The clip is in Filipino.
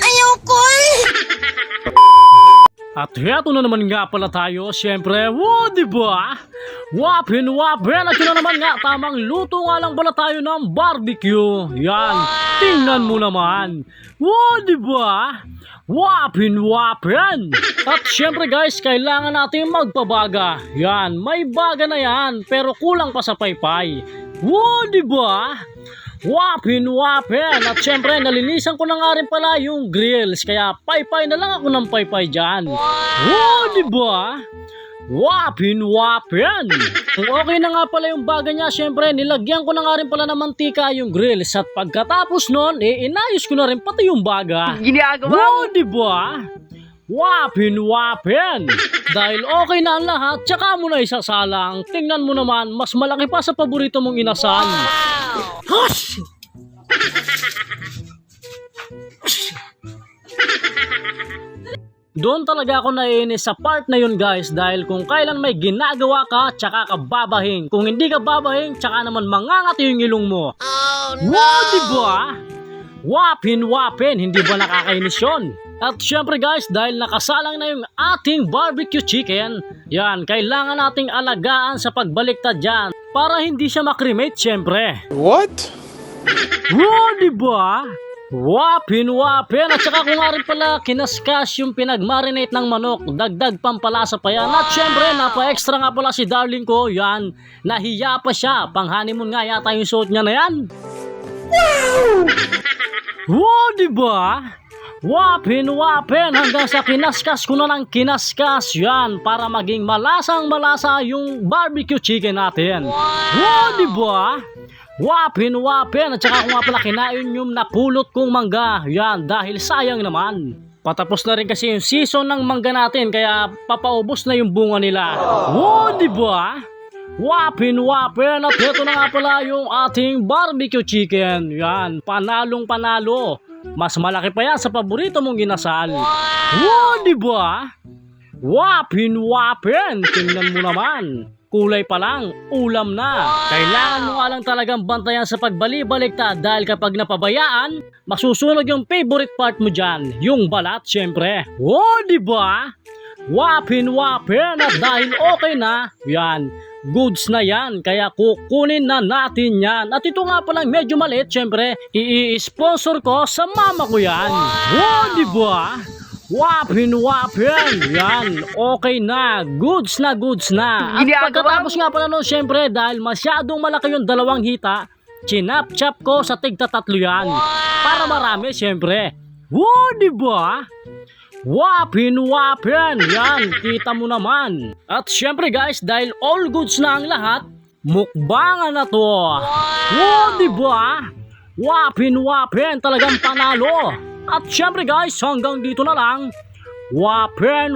Ayoko eh! At heto na naman nga pala tayo, syempre, diba? Wapin, at yun na naman nga, tamang luto nga lang pala tayo ng barbecue. Yan, tingnan mo naman. Diba? Wapin. At syempre guys, kailangan natin magpabaga. Yan, may baga na yan, pero kulang pa sa paypay. Diba? Wapin. At syempre, nalinisan ko na nga rin pala yung grills. Kaya paypay na lang ako ng paypay dyan. Diba? Wapin. Kung okay na nga pala yung baga niya, syempre, nilagyan ko na nga rin pala ng mantika yung grills. At pagkatapos nun, inayos ko na rin pati yung baga. Ginagawa! Diba? Wapin. Dahil okay na ang lahat, tsaka mo na isasalang. Tingnan mo naman, mas malaki pa sa paborito mong inasal. Hush! Doon talaga ako naiinis sa part na yun guys, dahil kung kailan may ginagawa ka, tsaka ka babahing. Kung hindi ka babahing, tsaka naman mangangati yung ilong mo. Oh no! Diba? Wapin, hindi ba nakakainis yun? At syempre guys, dahil nakasalang na yung ating barbecue chicken, yan, kailangan nating alagaan sa pagbaliktad dyan para hindi siya makremate syempre. What? Diba? Wapin. At saka kung nga rin pala kinaskas yung pinagmarinate ng manok, dagdag pampalasa pa yan. At syempre, napa-extra nga pala si darling ko, yan, nahiya pa siya. Pang honeymoon nga yata yung suot niya na yan. Diba? Wapin hanggang sa kinaskas ko na ng kinaskas yan para maging malasang-malasa yung barbecue chicken natin. Diba? Wapin at saka kung nga pala kinain yung napulot kong mangga yan dahil sayang naman. Patapos na rin kasi yung season ng mangga natin kaya papaubos na yung bunga nila. Diba? Wapin at ito na nga pala yung ating barbecue chicken. Yan, panalong panalo. Mas malaki pa yan sa paborito mong ginasal. Diba? Wapin. Tingnan mo naman. Kulay pa lang, ulam na. Kailangan mo nga lang talagang bantayan sa pagbali-baliktad dahil kapag napabayaan, masusunog yung favorite part mo dyan, yung balat syempre. Diba? Wapin at dahil okay na, yan, goods na yan, kaya kukunin na natin yan. At ito nga palang medyo maliit, syempre, i-sponsor ko sa mama ko yan. Diba? Wapin, yan, okay na, goods na. At pagkatapos nga pala nun, syempre, dahil masyadong malaki yung dalawang hita, chinap-chap ko sa tigta-tatlo yan. Para marami, syempre. Diba? Wapin, yan, kita mo naman. At syempre guys, dahil all goods na ang lahat, mukbangan na to. Diba? Wapin, talagang panalo. At syempre guys, hanggang dito na lang. Wapin.